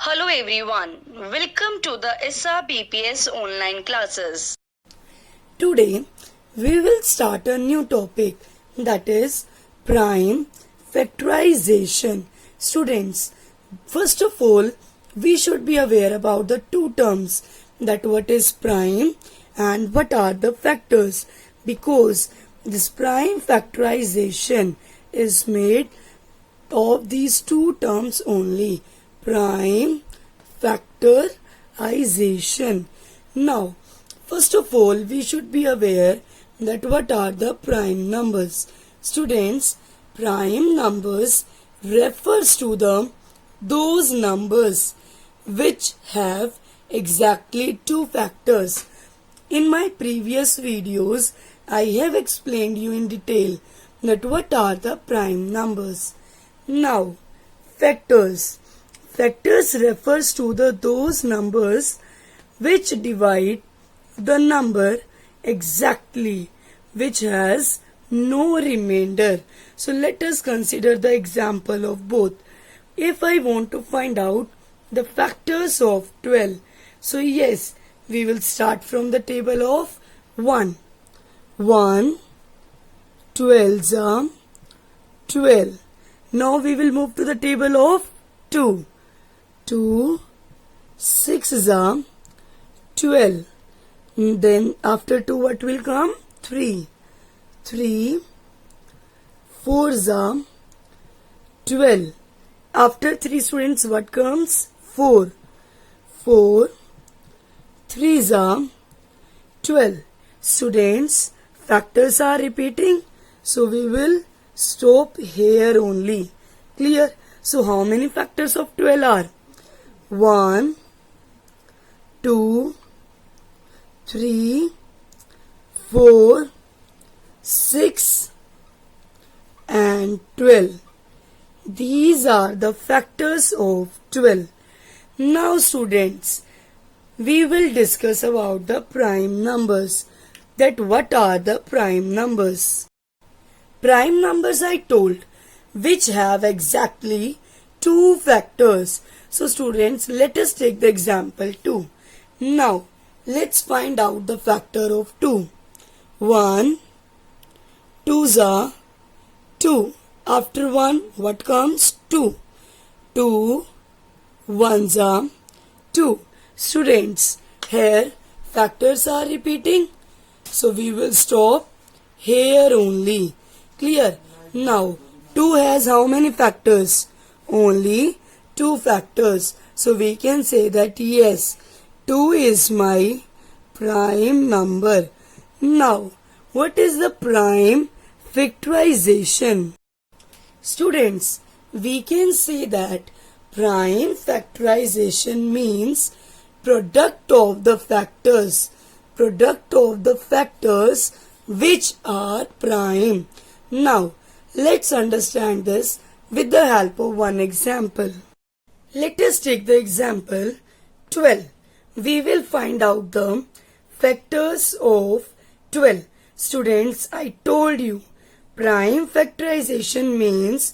Hello everyone, welcome to the SRBPS online classes. Today we will start a new topic, that is prime factorization. Students, first of all we should be aware about the two terms, that what is prime and what are the factors, because this prime factorization is made of these two terms only, prime factorization. Now, first of all, we should be aware that what are the prime numbers. Students, prime numbers refers to those numbers which have exactly two factors. In my previous videos, I have explained you in detail that what are the prime numbers. Now, factors. Factors refers to those numbers which divide the number exactly, which has no remainder. So let us consider the example of both. If I want to find out the factors of 12, so yes, we will start from the table of 1. 1, 12s are 12. Now we will move to the table of 2. 2, 6s are 12. Then after 2 what will come? 3. 3, 4s are 12. After 3 students what comes? 4. 4, 3s are 12. Students, factors are repeating, so we will stop here only. Clear? So how many factors of 12 are? 1, 2, 3, 4, 6 and 12. These are the factors of 12. Now students, we will discuss about the prime numbers. That what are the prime numbers? Prime numbers I told, which have exactly two factors. So students, let us take the example 2. Now, let's find out the factor of 2. 1, 2s are 2. After 1, what comes? 2. 2, 1s are 2. Students, here factors are repeating, so we will stop here only. Clear? Now, 2 has how many factors? Only 2 factors. So we can say that yes, 2 is my prime number. Now, what is the prime factorization? Students, we can say that prime factorization means product of the factors. Product of the factors which are prime. Now, let's understand this with the help of one example. Let us take the example 12. We will find out the factors of 12. Students, I told you, prime factorization means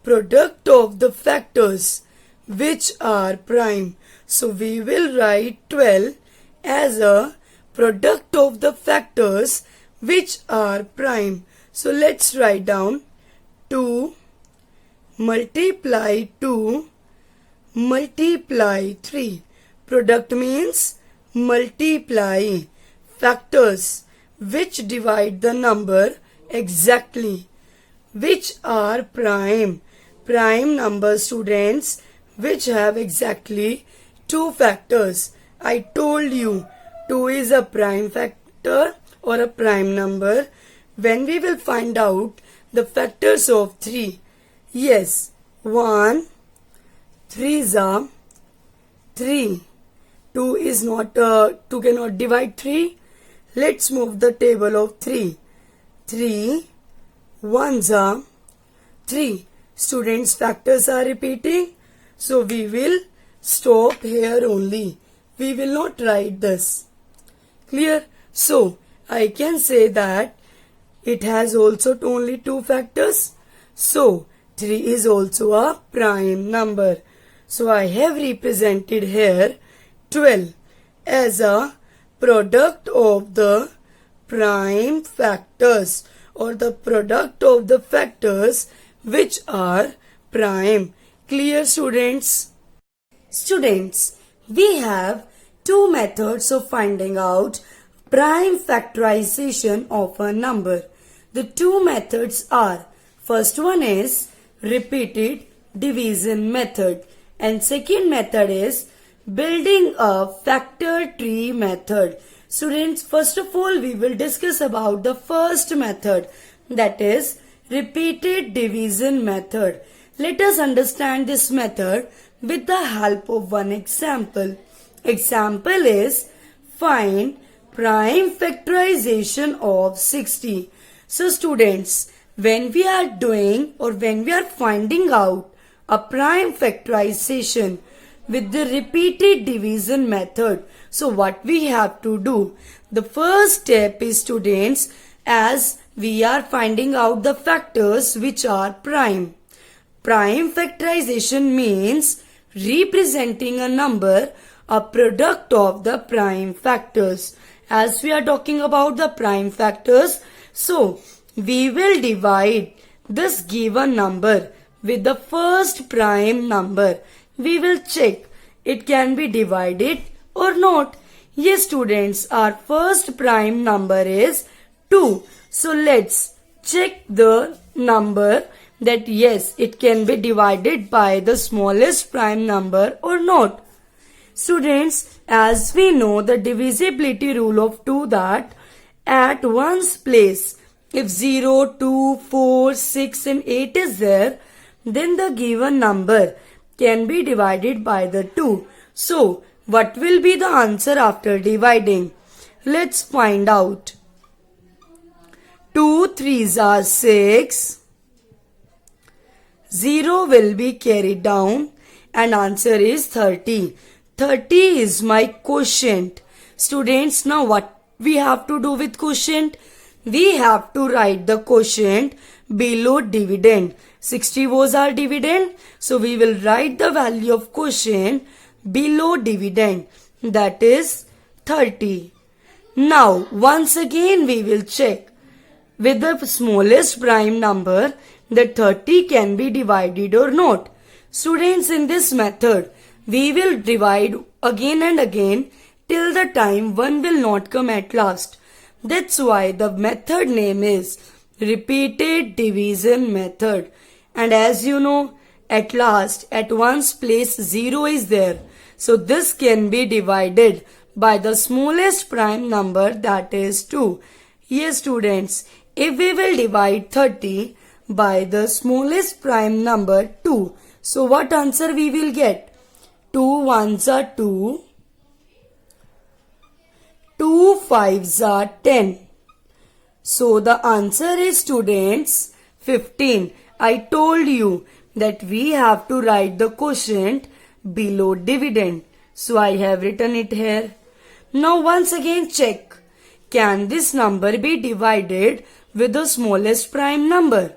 product of the factors which are prime. So we will write 12 as a product of the factors which are prime. So let's write down 2 multiply 2 multiply 3. Product means multiply. Factors which divide the number exactly, which are prime. Prime number, students, which have exactly two factors. I told you 2 is a prime factor or a prime number. When we will find out the factors of 3, yes, 1, 3s are 3. 2 is not 2 cannot divide 3. Let's move the table of 3. 3, 1s are 3. Students, factors are repeating, so we will stop here only. We will not write this. Clear? So, I can say that it has also only two factors. So, 3 is also a prime number. So I have represented here 12 as a product of the prime factors or the product of the factors which are prime. Clear, students? Students, we have two methods of finding out prime factorization of a number. The two methods are, first one is repeated division method and second method is building a factor tree method. Students, first of all we will discuss about the first method, that is repeated division method. Let us understand this method with the help of one example. Example is find prime factorization of 60. So students, when we are doing or when we are finding out a prime factorization with the repeated division method, so what we have to do? The first step is, students, as we are finding out the factors which are prime. Prime factorization means representing a number a product of the prime factors. As we are talking about the prime factors, so we will divide this given number with the first prime number. We will check it can be divided or not. Yes, students, our first prime number is 2. So let's check the number that yes, it can be divided by the smallest prime number or not. Students, as we know the divisibility rule of 2, that at one's place, if 0, 2, 4, 6 and 8 is there, then the given number can be divided by the 2. So, what will be the answer after dividing? Let's find out. 2 3s are 6. 0 will be carried down and answer is 30. 30 is my quotient. Students, now what we have to do with quotient? We have to write the quotient below dividend. 60 was our dividend, so we will write the value of quotient below dividend, that is 30. Now once again we will check with the smallest prime number that 30 can be divided or not. Students, in this method we will divide again and again till the time 1 will not come at last. That's why the method name is repeated division method. And as you know, at last at one's place 0 is there. So this can be divided by the smallest prime number, that is 2. Yes, students, if we will divide 30 by the smallest prime number 2, so what answer we will get? 2 1s are 2. 2 5s are 10. So the answer is, students, 15. I told you that we have to write the quotient below dividend. So I have written it here. Now once again check. Can this number be divided with the smallest prime number?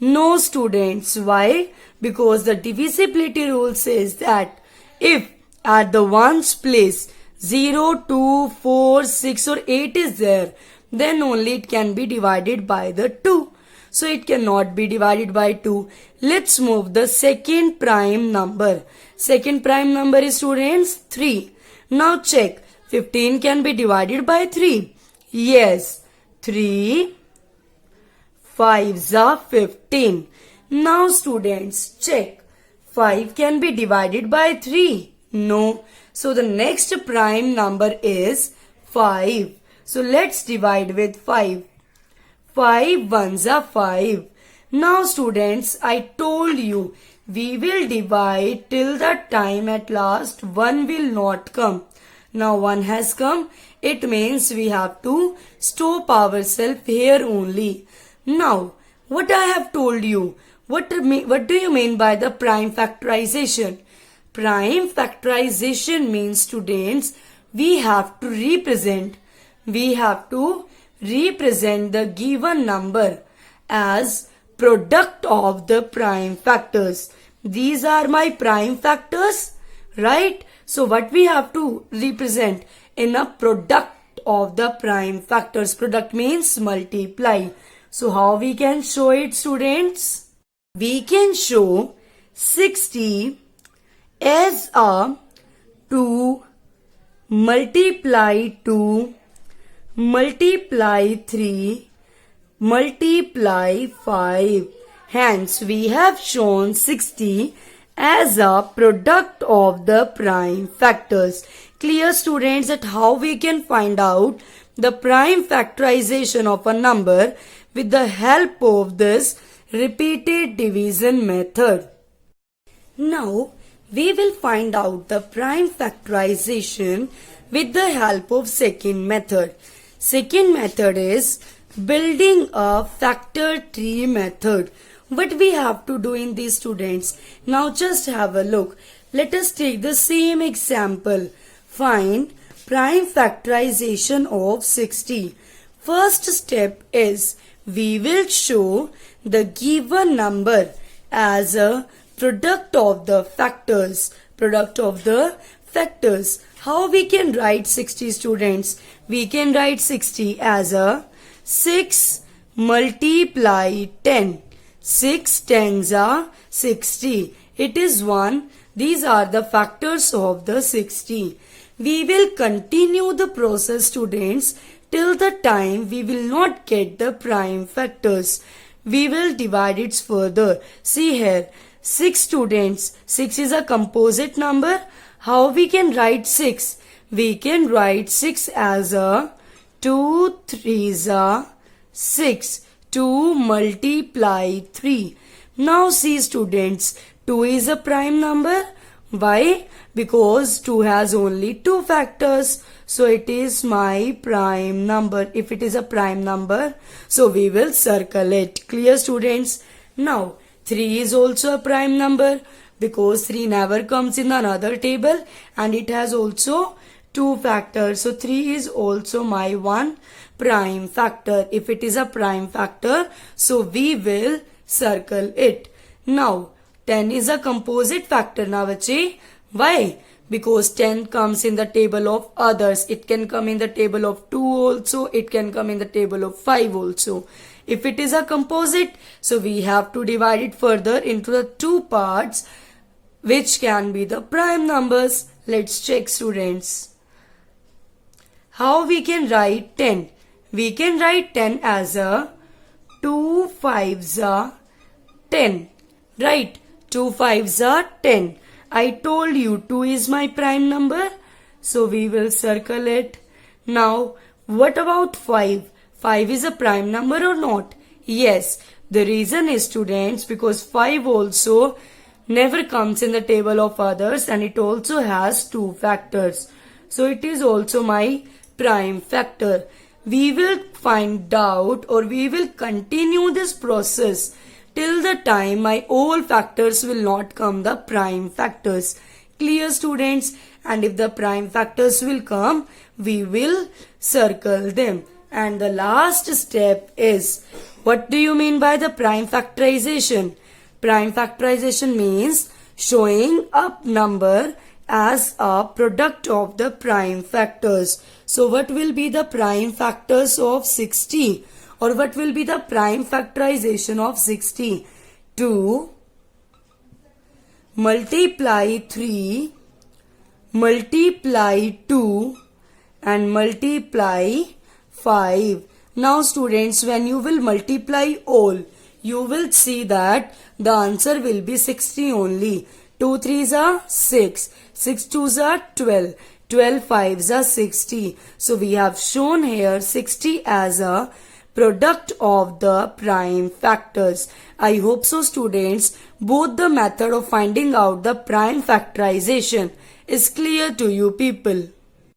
No, students. Why? Because the divisibility rule says that if at the ones place 0, 2, 4, 6 or 8 is there, then only it can be divided by the 2. So it cannot be divided by 2. Let's move the second prime number. Second prime number is, students, 3. Now check. 15 can be divided by 3. Yes. 3 5s are 15. Now students, check. 5 can be divided by 3. No. So the next prime number is 5. So let's divide with 5. 5 1s are 5. Now students, I told you we will divide till the time at last 1 will not come. Now 1 has come. It means we have to stop ourselves here only. Now, what I have told you, what do you mean by the prime factorization? Prime factorization means, students, we have to represent the given number as product of the prime factors. these are my prime factors, right? So what we have to represent in a product of the prime factors. Product means multiply. So how we can show it, students? We can show 60 as a 2 multiply 2 multiply 3 multiply 5. Hence, we have shown 60 as a product of the prime factors. Clear, students, that how we can find out the prime factorization of a number with the help of this repeated division method. Now, we will find out the prime factorization with the help of second method. Second method is building a factor tree method. What we have to do in these, students? Now just have a look. Let us take the same example. Find prime factorization of 60. First step is we will show the given number as a product of the factors. Product of the factors. How we can write 60, students? We can write 60 as a 6 multiply 10. 6 tens are 60. It is 1. These are the factors of the 60. We will continue the process, students, till the time we will not get the prime factors. We will divide it further. See here, 6, students. 6 is a composite number. How we can write 6? We can write 6 as a 2 3s are 6. 2 multiply 3. Now see, students, 2 is a prime number. Why? Because 2 has only 2 factors. So it is my prime number. If it is a prime number, so we will circle it. Clear, students? Now 3 is also a prime number because 3 never comes in another table and it has also 2 factors. So 3 is also my one prime factor. If it is a prime factor, so we will circle it. Now 10 is a composite factor, Navachi. Why? Because 10 comes in the table of others. It can come in the table of 2 also. It can come in the table of 5 also. If it is a composite, so we have to divide it further into the 2 parts which can be the prime numbers. Let's check, students. How we can write 10? We can write 10 as a 2 5s are 10. Right? 2 5s are 10. I told you 2 is my prime number. So we will circle it. Now, what about 5? 5 is a prime number or not? Yes. The reason is, students, because 5 also never comes in the table of others and it also has 2 factors. So it is also my prime factor. We will find out or we will continue this process till the time my all factors will not come the prime factors. Clear, students? And if the prime factors will come, we will circle them. And the last step is, what do you mean by the prime factorization? Prime factorization means showing a number as a product of the prime factors. So what will be the prime factors of 60? Or what will be the prime factorization of 60? 2 multiply 3 multiply 2 and multiply 5. Now, students, when you will multiply all, you will see that the answer will be 60 only. 2 3s are 6. 6 2s are 12. 12 5s are 60. So we have shown here 60 as a product of the prime factors. I hope so, students, both the method of finding out the prime factorization is clear to you people.